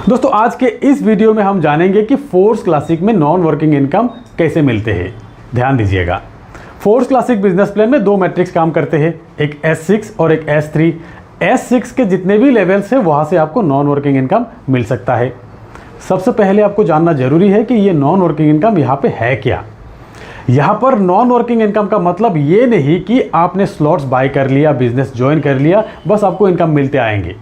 दोस्तों आज के इस वीडियो में हम जानेंगे कि फोर्स क्लासिक में नॉन वर्किंग इनकम कैसे मिलते हैं। ध्यान दीजिएगा, फोर्स क्लासिक बिजनेस प्लान में दो मैट्रिक्स काम करते हैं, एक S6 और एक S3। S6 के जितने भी लेवल्स हैं वहां से आपको नॉन वर्किंग इनकम मिल सकता है। सबसे पहले आपको जानना जरूरी है कि ये नॉन वर्किंग इनकम यहाँ पे है क्या। यहाँ पर नॉन वर्किंग इनकम का मतलब ये नहीं कि आपने स्लॉट्स बाय कर लिया, बिजनेस ज्वाइन कर लिया, बस आपको इनकम मिलते आएंगे।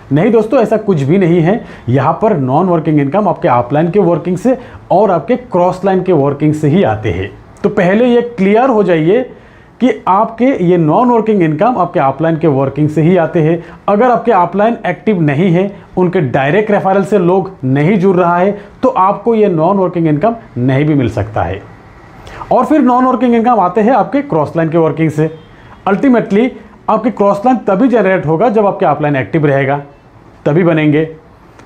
नहीं दोस्तों, ऐसा कुछ भी नहीं है। यहाँ पर नॉन वर्किंग इनकम आपके अपलाइन के वर्किंग से और आपके क्रॉस लाइन के वर्किंग से ही आते हैं। तो पहले ये क्लियर हो जाइए कि आपके ये नॉन वर्किंग इनकम आपके अपलाइन के वर्किंग से ही आते हैं। अगर आपके अपलाइन एक्टिव नहीं है, उनके डायरेक्ट रेफरल से लोग नहीं जुड़ रहा है, तो आपको ये नॉन वर्किंग इनकम नहीं भी मिल सकता है। और फिर नॉन वर्किंग इनकम आते हैं आपके क्रॉस लाइन के वर्किंग से। अल्टीमेटली आपके क्रॉस लाइन तभी जनरेट होगा जब आपके अपलाइन एक्टिव रहेगा, तभी बनेंगे।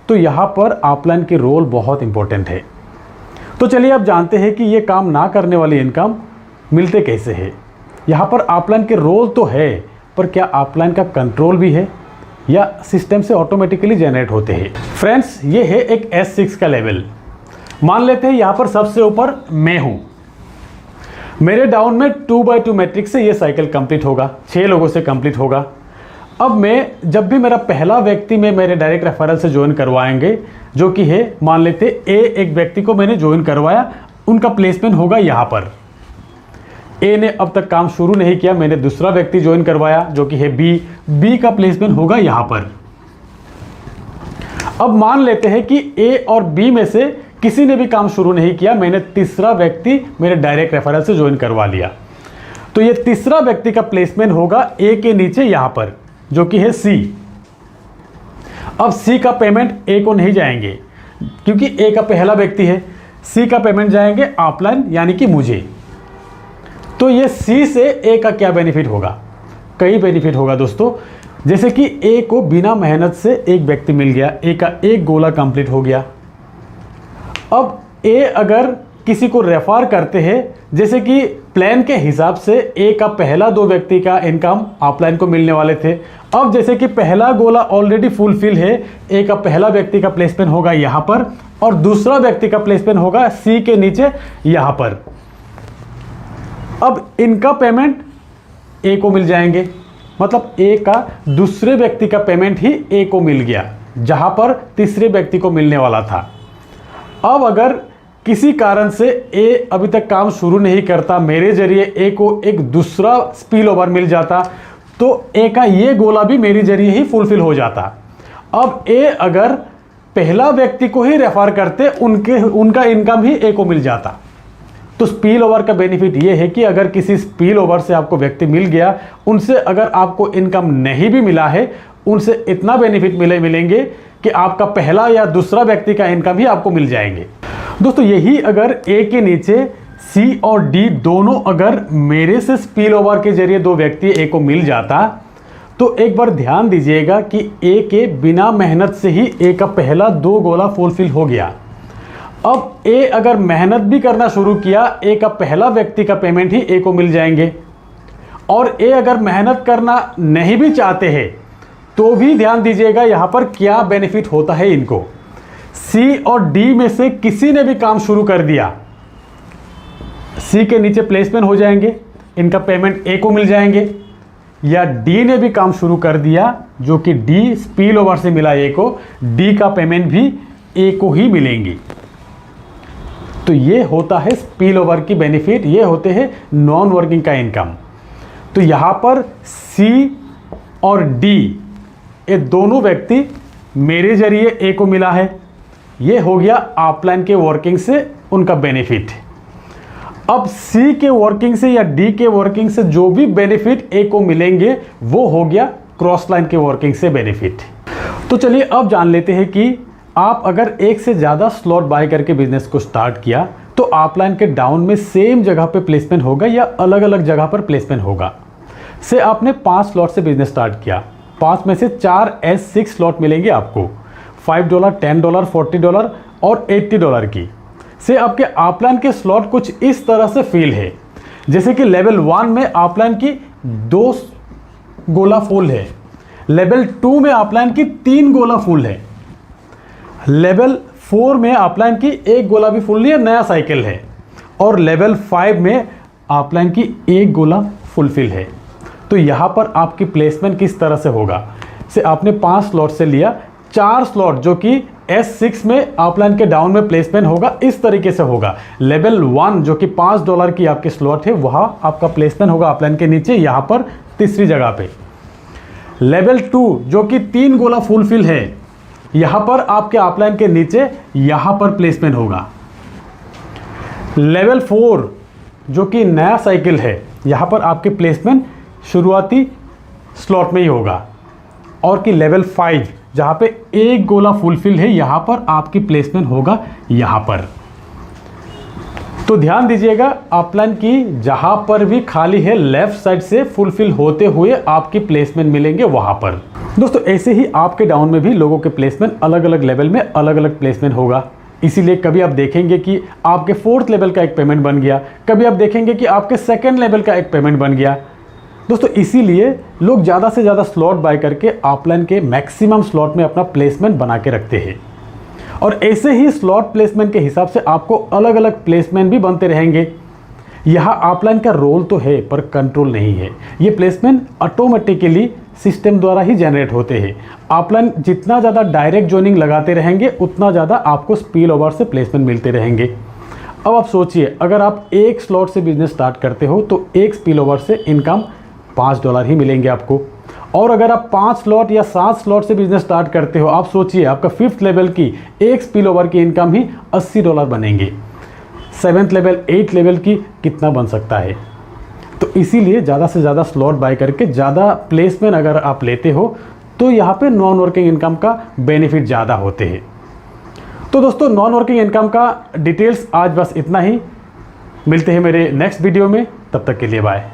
तो यहाँ पर अपलाइन की रोल बहुत इंपॉर्टेंट है। तो चलिए अब जानते हैं कि ये काम ना करने वाली इनकम मिलते कैसे है। यहाँ पर अपलाइन के रोल तो है, पर क्या अपलाइन का कंट्रोल भी है या सिस्टम से ऑटोमेटिकली जनरेट होते हैं। फ्रेंड्स, ये है एक S6 का लेवल। मान लेते हैं यहाँ पर सबसे ऊपर मैं हूँ, मेरे डाउन में 2x2 मैट्रिक्स से ये साइकिल कंप्लीट होगा, 6 लोगों से कंप्लीट होगा। अब मैं जब भी मेरा पहला व्यक्ति में मेरे डायरेक्ट रेफरल से ज्वाइन करवाएंगे, जो कि है मान लेते ए, एक व्यक्ति को मैंने ज्वाइन करवाया, उनका प्लेसमेंट होगा यहाँ पर। ए ने अब तक काम शुरू नहीं किया, मैंने दूसरा व्यक्ति ज्वाइन करवाया जो कि है बी का प्लेसमेंट होगा यहाँ पर। अब मान लेते हैं कि ए और बी में से किसी ने भी काम शुरू नहीं किया, मैंने तीसरा व्यक्ति मेरे डायरेक्ट रेफरल से ज्वाइन करवा लिया। तो ये तीसरा व्यक्ति का प्लेसमेंट होगा ए के नीचे यहाँ पर, जो कि है सी। अब सी का पेमेंट ए को नहीं जाएंगे क्योंकि ए का पहला व्यक्ति है। सी का पेमेंट जाएंगे अपलाइन यानी कि मुझे। तो ये सी से ए का क्या बेनिफिट होगा? कई बेनिफिट होगा दोस्तों। जैसे कि ए को बिना मेहनत से एक व्यक्ति मिल गया, ए का एक गोला कंप्लीट हो गया। अब ए अगर किसी को रेफर करते हैं, जैसे कि प्लान के हिसाब से ए का पहला 2 व्यक्ति का इनकम अपलाइन को मिलने वाले थे। अब जैसे कि पहला गोला ऑलरेडी फुलफिल है, ए का पहला व्यक्ति का प्लेसमेंट होगा यहाँ पर और दूसरा व्यक्ति का प्लेसमेंट होगा सी के नीचे यहाँ पर। अब इनका पेमेंट ए को मिल जाएंगे, मतलब ए का दूसरे व्यक्ति का पेमेंट ही ए को मिल गया, जहाँ पर तीसरे व्यक्ति को मिलने वाला था। अब अगर किसी कारण से ए अभी तक काम शुरू नहीं करता, मेरे जरिए ए को एक दूसरा स्पिल ओवर मिल जाता, तो ए का ये गोला भी मेरे जरिए ही फुलफिल हो जाता। अब ए अगर पहला व्यक्ति को ही रेफर करते, उनका इनकम ही ए को मिल जाता। तो स्पिल ओवर का बेनिफिट ये है कि अगर किसी स्पिल ओवर से आपको व्यक्ति मिल गया, उनसे अगर आपको इनकम नहीं भी मिला है, उनसे इतना बेनिफिट मिलेंगे कि आपका पहला या दूसरा व्यक्ति का इनकम ही आपको मिल जाएंगे। दोस्तों यही अगर ए के नीचे सी और डी दोनों अगर मेरे से स्पिल ओवर के जरिए 2 व्यक्ति ए को मिल जाता, तो एक बार ध्यान दीजिएगा कि ए के बिना मेहनत से ही ए का पहला 2 गोला फुलफिल हो गया। अब ए अगर मेहनत भी करना शुरू किया, ए का पहला व्यक्ति का पेमेंट ही ए को मिल जाएंगे। और ए अगर मेहनत करना नहीं भी चाहते हैं, तो भी ध्यान दीजिएगा यहाँ पर क्या बेनिफिट होता है इनको। सी और डी में से किसी ने भी काम शुरू कर दिया, सी के नीचे प्लेसमेंट हो जाएंगे, इनका पेमेंट ए को मिल जाएंगे। या डी ने भी काम शुरू कर दिया, जो कि डी स्पिल ओवर से मिला ए को, डी का पेमेंट भी ए को ही मिलेंगी। तो ये होता है स्पिल ओवर की बेनिफिट, ये होते हैं नॉन वर्किंग का इनकम। तो यहाँ पर सी और डी ये दोनों व्यक्ति मेरे जरिए ए को मिला है, ये हो गया अपलाइन के वर्किंग से उनका बेनिफिट। अब सी के वर्किंग से या डी के वर्किंग से जो भी बेनिफिट ए को मिलेंगे, वो हो गया क्रॉस लाइन के वर्किंग से बेनिफिट। तो चलिए अब जान लेते हैं कि आप अगर एक से ज़्यादा स्लॉट बाय करके बिजनेस को स्टार्ट किया, तो अपलाइन के डाउन में सेम जगह पे प्लेसमेंट होगा या अलग अलग जगह पर प्लेसमेंट होगा। से आपने 5 स्लॉट से बिजनेस स्टार्ट किया, 5 में से 4 S6 स्लॉट मिलेंगे आपको, $5, $10, $40 और $80 की। से आपके अपलाइन के स्लॉट कुछ इस तरह से फील है, जैसे कि लेवल 1 में अपलाइन की 2 गोला फुल है, लेवल 2 में अपलाइन की 3 गोला फुल है। लेवल 4 में अपलाइन की एक गोला भी फुल नहीं है, नया साइकिल है। और लेवल 5 में अपलाइन की एक गोला फुलफिल है। तो यहाँ पर आपकी प्लेसमेंट किस तरह से होगा, से आपने 5 स्लॉट से लिया, 4 स्लॉट जो कि S6 में अपलाइन के डाउन में प्लेसमेंट होगा, इस तरीके से होगा। लेवल 1 जो कि $5 की आपकी स्लॉट है, वहाँ आपका प्लेसमेंट होगा अपलाइन के नीचे, यहाँ पर तीसरी जगह पे। लेवल 2 जो कि 3 गोला फुलफिल है, यहाँ पर आपके अपलाइन के नीचे यहाँ पर प्लेसमेंट होगा। लेवल 4 जो कि नया साइकिल है, यहाँ पर आपके प्लेसमेंट शुरुआती स्लॉट में ही होगा। और कि लेवल 5 जहाँ पे एक गोला फुलफिल है, यहाँ पर आपकी प्लेसमेंट होगा यहाँ पर। तो ध्यान दीजिएगा, अपलाइन की जहाँ पर भी खाली है लेफ्ट साइड से फुलफिल होते हुए आपकी प्लेसमेंट मिलेंगे वहाँ पर। दोस्तों ऐसे ही आपके डाउन में भी लोगों के प्लेसमेंट अलग अलग लेवल में अलग अलग प्लेसमेंट होगा। इसीलिए कभी आप देखेंगे कि आपके 4th लेवल का एक पेमेंट बन गया, कभी आप देखेंगे कि आपके 2nd लेवल का एक पेमेंट बन गया। दोस्तों इसीलिए लोग ज़्यादा से ज़्यादा स्लॉट बाय करके अपलाइन के मैक्सिमम स्लॉट में अपना प्लेसमेंट बना के रखते हैं। और ऐसे ही स्लॉट प्लेसमेंट के हिसाब से आपको अलग अलग प्लेसमेंट भी बनते रहेंगे। यहाँ अपलाइन का रोल तो है पर कंट्रोल नहीं है। ये प्लेसमेंट ऑटोमेटिकली सिस्टम द्वारा ही जनरेट होते हैं। अपलाइन जितना ज़्यादा डायरेक्ट जॉइनिंग लगाते रहेंगे, उतना ज़्यादा आपको स्पिल ओवर से प्लेसमेंट मिलते रहेंगे। अब आप सोचिए, अगर आप एक स्लॉट से बिजनेस स्टार्ट करते हो तो एक स्पिल ओवर से इनकम $5 ही मिलेंगे आपको। और अगर आप 5 स्लॉट या 7 स्लॉट से बिजनेस स्टार्ट करते हो, आप सोचिए आपका 5th लेवल की एक स्पिल ओवर की इनकम ही $80 बनेंगे। 7th लेवल 8th लेवल की कितना बन सकता है। तो इसीलिए ज़्यादा से ज़्यादा स्लॉट बाय करके ज़्यादा प्लेसमेंट अगर आप लेते हो तो यहाँ पे नॉन वर्किंग इनकम का बेनिफिट ज़्यादा होते हैं। तो दोस्तों नॉन वर्किंग इनकम का डिटेल्स आज बस इतना ही। मिलते हैं मेरे नेक्स्ट वीडियो में, तब तक के लिए बाय।